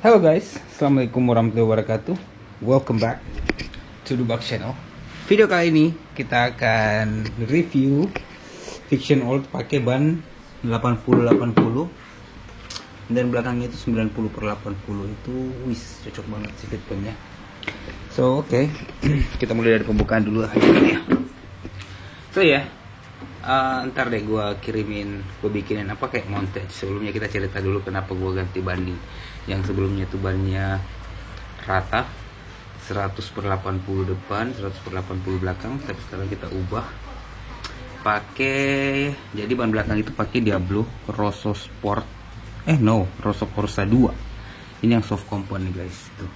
Halo guys, assalamualaikum warahmatullahi wabarakatuh. Welcome back to the Bug Channel. Video kali ini kita akan review Fiction Old pakai ban 80-80 dan belakangnya itu 90/80. Itu wis cocok banget sih fitnya. So oke, kita mulai dari pembukaan dulu aja ya. So ya, ntar deh gue bikinin apa kayak montage. Sebelumnya kita cerita dulu kenapa gue ganti ban ini. Yang sebelumnya itu bannya rata 100/80 depan, 100/80 belakang, tapi sekarang kita ubah pakai, jadi ban belakang itu pakai Diablo Rosso Sport Rosso Corsa 2. Ini yang soft compound nih guys, tuh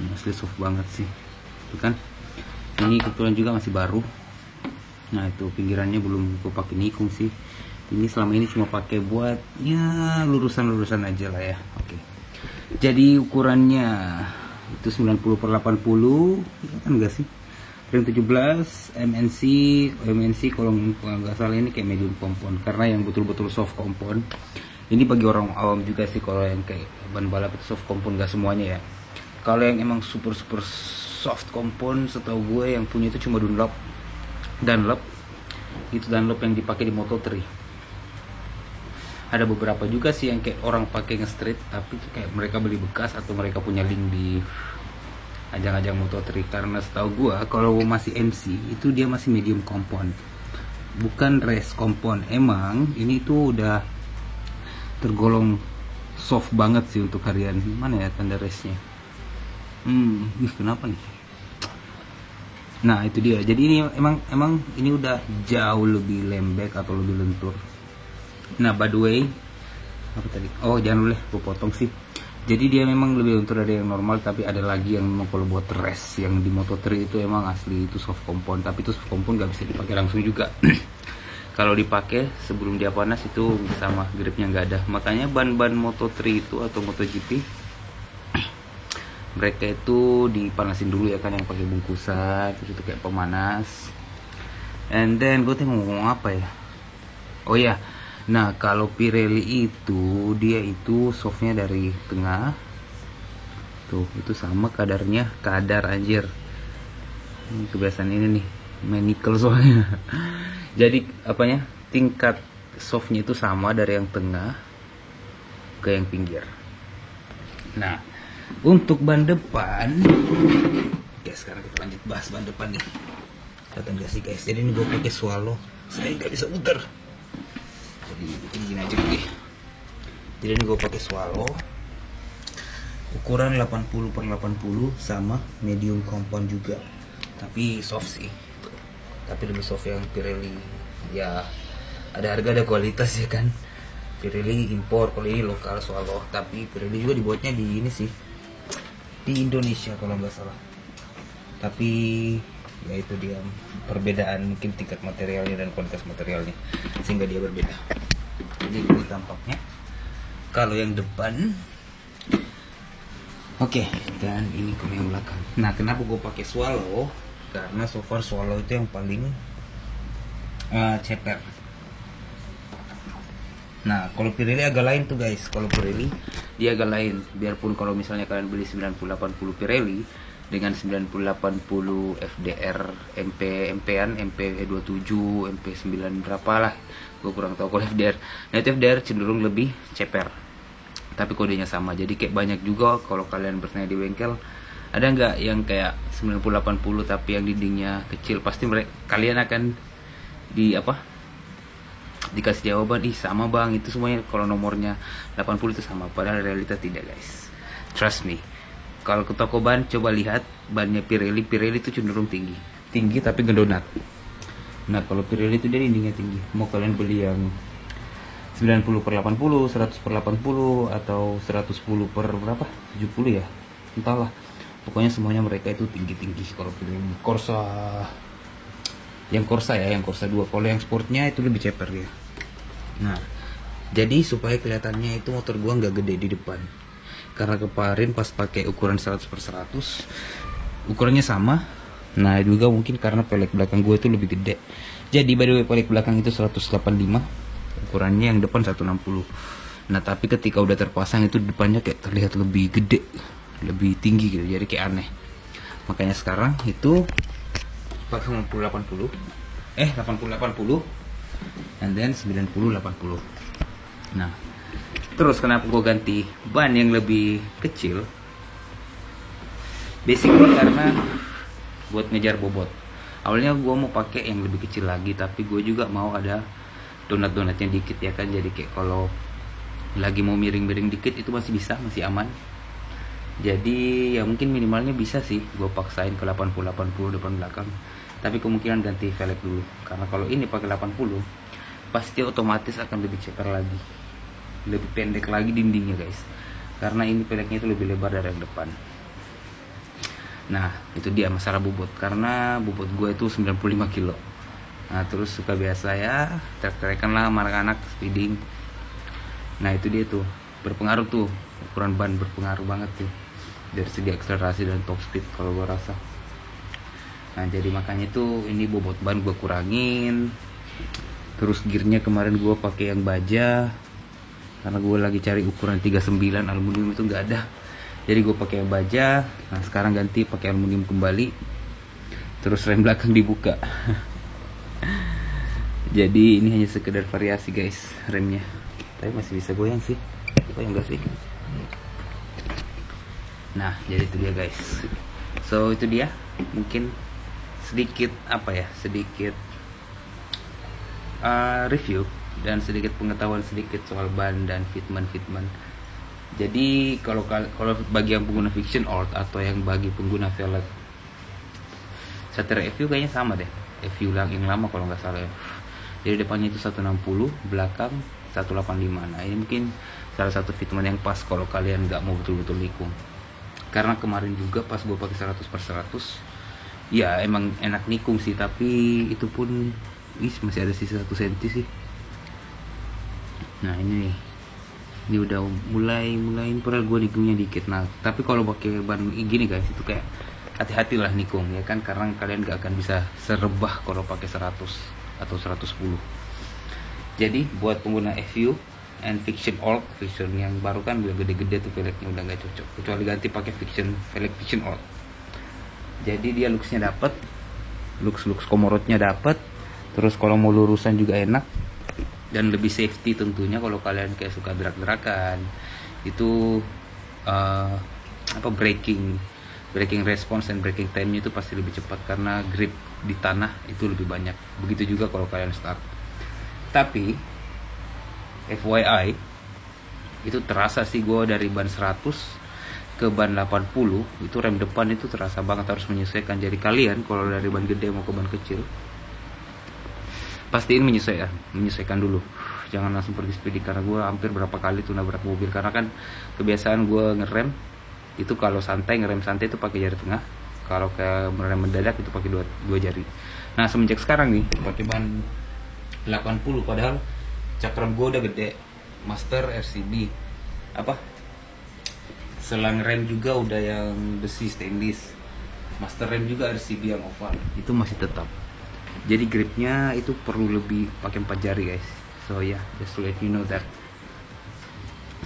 ini asli soft banget sih, tuh kan. Ini kebetulan juga masih baru. Nah itu pinggirannya belum gue pakai nikung sih. Ini selama ini cuma pakai buat ya lurusan-lurusan aja lah ya. Oke. Jadi ukurannya itu 90/80, ya kan enggak sih? Ring 17 MNC kalau nggak salah ini kayak medium compound, karena yang betul-betul soft compound. Ini bagi orang awam juga sih, kalau yang kayak ban balap itu soft compound nggak semuanya ya. Kalau yang emang super soft compound, setahu gue yang punya itu cuma Dunlop. Itu Dunlop yang dipakai di Moto3. Ada beberapa juga sih yang kayak orang pakai nge-street, tapi itu kayak mereka beli bekas atau mereka punya link di ajang-ajang Moto3. Karena setahu gua kalau masih MC itu dia masih medium compound, bukan race compound. Emang ini tuh udah tergolong soft banget sih untuk harian. Mana ya tanda race-nya? Kenapa nih? Nah itu dia. Jadi ini emang ini udah jauh lebih lembek atau lebih lentur. Nah by the way, apa tadi? Oh jangan boleh gue potong sih. Jadi dia memang lebih lentur dari yang normal, tapi ada lagi yang memang kalau buat race yang di Moto3 itu emang asli itu soft compound. Tapi itu soft compound gak bisa dipakai langsung juga. Kalau dipakai sebelum dia panas itu sama gripnya nggak ada. Makanya ban-ban Moto3 itu atau MotoGP mereka itu dipanasin dulu ya kan, yang pakai bungkusan, terus itu kayak pemanas. And then gue mau ngomong apa ya? Oh ya. Nah kalau Pirelli itu dia itu softnya dari tengah, tuh itu sama kadar anjir. Ini kebiasaan ini nih, menikel soalnya. Jadi apanya, tingkat softnya itu sama dari yang tengah ke yang pinggir. Nah untuk ban depan, oke sekarang kita lanjut bahas ban depan nih. Kelihatan gak sih guys? Jadi ini gue pakai Swallow, saya nggak bisa muter. Jadi bikin gini aja deh. Jadi ini gue pakai Swallow, ukuran 80/80 sama medium compound juga, tapi soft sih. Tapi lebih soft yang Pirelli. Ya ada harga ada kualitas ya kan. Pirelli impor, kalau ini lokal Swallow. Tapi Pirelli juga dibuatnya di ini sih, di Indonesia kalau nggak salah. Tapi ya itu dia perbedaan mungkin tingkat materialnya dan kualitas materialnya sehingga dia berbeda. Jadi ini tampaknya kalau yang depan. Oke, dan ini kalau yang belakang. Nah kenapa gue pakai Swallow? Karena so far Swallow itu yang paling ceper. Nah kalau Pirelli agak lain tuh guys. Kalau Pirelli dia agak lain. Biarpun kalau misalnya kalian beli 90/80 Pirelli dengan 90/80 FDR MP-an, MP27, MP9 berapa lah, gue kurang tahu kalau FDR. Nah itu FDR cenderung lebih ceper, tapi kodenya sama. Jadi kayak banyak juga kalau kalian bertanya di bengkel, ada nggak yang kayak 90/80 tapi yang dindingnya kecil, pasti kalian akan dikasih jawaban, sama bang itu semuanya kalau nomornya 80 itu sama, padahal realita tidak guys. Trust me. Kalau ke toko ban, coba lihat bannya Pirelli itu cenderung tinggi tapi ngedonat. Nah kalau Pirelli itu dia dindingnya tinggi. Mau kalian beli yang 90/80, 100/80 atau 110 per berapa, 70 ya, entahlah. Pokoknya semuanya mereka itu tinggi kalau Pirelli. Yang Corsa 2. Kalau yang sportnya itu lebih ceper ya. Nah jadi supaya kelihatannya itu motor gua nggak gede di depan, karena kemarin pas pakai ukuran 100/100 ukurannya sama. Nah juga mungkin karena pelek belakang gue itu lebih gede. Jadi by the way pelek belakang itu 185, ukurannya yang depan 160. Nah tapi ketika udah terpasang itu depannya kayak terlihat lebih gede, lebih tinggi gitu, jadi kayak aneh. Makanya sekarang itu pakai 80-80, 80-80, and then 90-80. Nah terus kenapa gue ganti ban yang lebih kecil? Basically karena buat ngejar bobot. Awalnya gue mau pakai yang lebih kecil lagi, tapi gue juga mau ada donat-donatnya dikit ya kan, jadi kayak kalau lagi mau miring-miring dikit itu masih bisa, masih aman. Jadi ya mungkin minimalnya bisa sih gue paksain ke 80-80 depan belakang, tapi kemungkinan ganti velg dulu, karena kalau ini pakai 80 pasti otomatis akan lebih ceper lagi, lebih pendek lagi dindingnya guys, karena ini velgnya itu lebih lebar dari yang depan. Nah itu dia masalah bobot, karena bobot gue itu 95 kilo. Nah terus suka biasa ya trek-trekan lah sama anak-anak speeding. Nah itu dia tuh berpengaruh tuh, ukuran ban berpengaruh banget tuh dari segi akselerasi dan top speed kalau gue rasa. Nah jadi makanya tuh ini bobot ban gue kurangin. Terus gearnya kemarin gue pakai yang baja, karena gue lagi cari ukuran 39 aluminium itu nggak ada, jadi gue pakai yang baja. Nah sekarang ganti pakai aluminium kembali, terus rem belakang dibuka. Jadi ini hanya sekedar variasi guys remnya, tapi masih bisa goyang sih, goyang enggak sih? Nah jadi itu dia guys, so itu dia mungkin sedikit apa ya, sedikit review dan sedikit pengetahuan sedikit soal ban dan fitment. Jadi kalau bagi yang pengguna Fiction Old atau yang bagi pengguna velg Satera FU kayaknya sama deh, FU yang lama kalau nggak salah ya. Jadi depannya itu 160, belakang 185. Nah ini mungkin salah satu fitment yang pas kalau kalian nggak mau betul-betul nikung. Karena kemarin juga pas gue pakai 100/100, ya emang enak nikung sih, tapi itu pun masih ada sisa 1 cm sih. Nah ini nih, ini udah mulai padahal gue nikungnya dikit. Nah tapi kalau pakai ban gini guys itu kayak hati-hatilah nikung ya kan, karena kalian gak akan bisa serebah kalau pakai 100 atau 110. Jadi buat pengguna FU and Fiction Old, Fiction yang baru kan udah gede-gede tuh velgnya, udah gak cocok kecuali ganti pakai velg Fiction Old. Jadi dia looksnya dapet, looks komorotnya dapet, terus kalau mau lurusan juga enak dan lebih safety tentunya. Kalau kalian kayak suka gerak-gerakan itu braking response dan braking time-nya itu pasti lebih cepat karena grip di tanah itu lebih banyak. Begitu juga kalau kalian start. Tapi FYI itu terasa sih gue dari ban 100 ke ban 80 itu rem depan itu terasa banget, harus menyesuaikan. Jadi kalian kalau dari ban gede mau ke ban kecil pastiin menyesuaikan dulu, jangan langsung pergi speedy. Karena gue hampir berapa kali tuh nabrak mobil, karena kan kebiasaan gue ngerem itu kalau ngerem santai itu pakai jari tengah, kalau kayak ngerem mendadak itu pakai dua jari. Nah semenjak sekarang nih pakai ban 80, padahal cakram gue udah gede, master RCB selang rem juga udah yang besi stainless, master rem juga RCB yang oval, itu masih tetap. Jadi gripnya itu perlu lebih pakai 4 jari guys. So yeah, just to let you know that.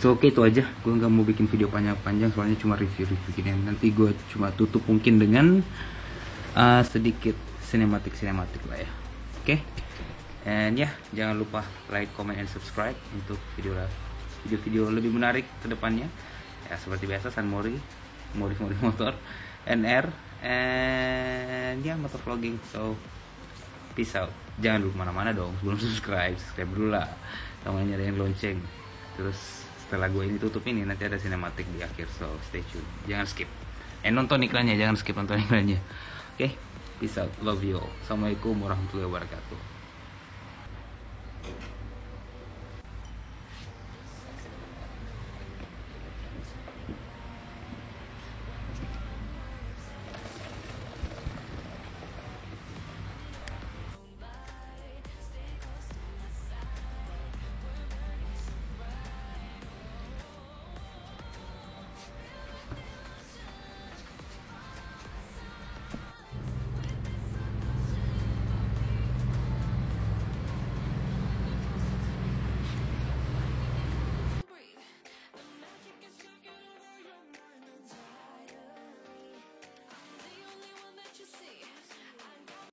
So oke, itu aja. Gue nggak mau bikin video panjang-panjang soalnya cuma review gini. Nanti gue cuma tutup mungkin dengan sedikit sinematik lah ya. Oke. And ya, jangan lupa like, comment, and subscribe untuk video-video lebih menarik ke depannya. Ya seperti biasa Sunmori, modif motor, NR, and ya motor vlogging. So peace out. Jangan lupa mana-mana dong sebelum subscribe dulu lah. Sama nyalain lonceng. Terus setelah gue ini tutup ini nanti ada sinematik di akhir, so stay tune. Jangan skip. Nonton iklannya, jangan skip nonton iklannya. Oke, peace out. Love you all. Assalamualaikum warahmatullahi wabarakatuh.